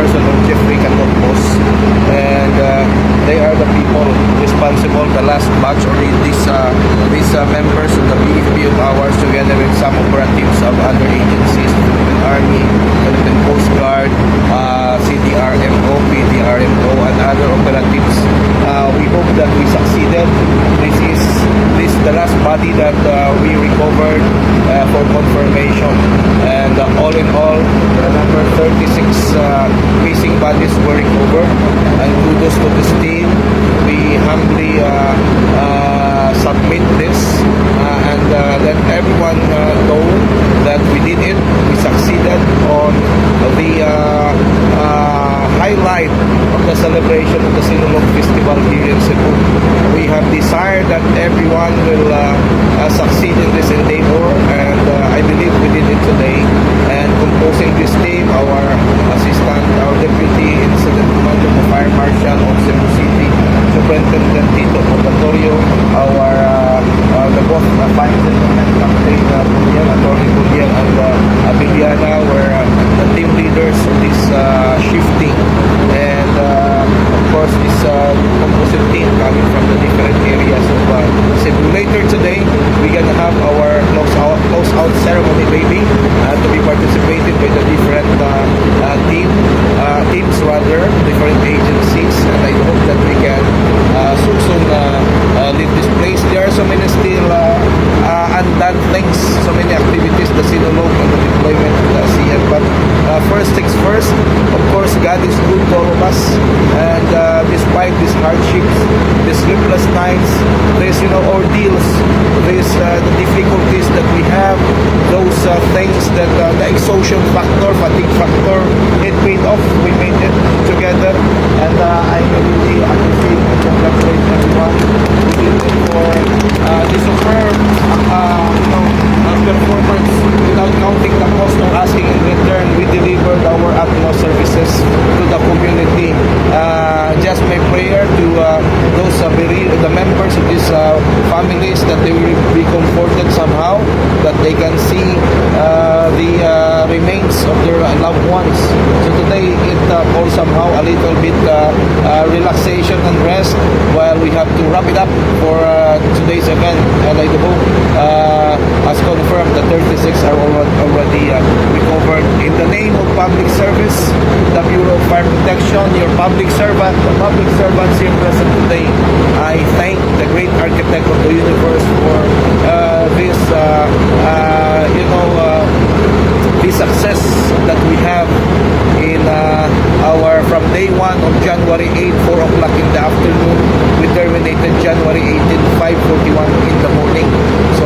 person of Jeffrey Cantopos, and they are the people responsible, the last batch, or these members of the BFP of ours, together with some operatives of other agencies, Philippine Army, Philippine Coast Guard, CDRMO, PDRMO, and other operatives. We hope that we succeeded. This is the last body that we recovered for confirmation, and all in all, number 36 missing bodies were recovered, and kudos to this team. We humbly submit this and let everyone know that we did it. We succeeded on the highlight of the celebration of the Sinulog Festival here in Cebu. We have desired that everyone will succeed in this endeavor, and I believe we did it today. And composing this team, our assistant, our deputy incident commander, the fire marshal of Cebu City, Superintendent Tito Purgatorio, our the both fire and captain Bulian, Attorney Bulian, and Abiliana were the team leaders of this shifting, and of course this composite team coming from the different areas of Cebu. Later today, we're gonna have our close out ceremony, maybe to be participated by the different teams rather, different agencies, and I hope that we can soon leave this place. There are so many still undone things, so many activities, the Sinulog and the deployment of the ASEAN, but first things first, of course, God is good to all of us, and despite these hardships, these sleepless nights, these ordeals, these the difficulties that we have, those things that the exhaustion factor, fatigue factor, it paid off. We made it together, and I really appreciate and congratulate everyone who did it for this superb performance. Without counting the cost of asking in return, we delivered our utmost services to the community. Just my prayer to the members of these families, that they will be comforted somehow, that they can see the remains of their loved ones. So today it falls somehow a little bit relaxation and rest while we have to wrap it up for today's event. And I hope, as confirmed, the 36 are already recovered. In the name of public service, the Bureau of Fire Protection, your public servant, the public servants here present today, I thank the great architect of the universe for this this success that we have in our, from day 1 of January 8, 4 o'clock in the afternoon, we terminated January 18, 5:41 in the morning. So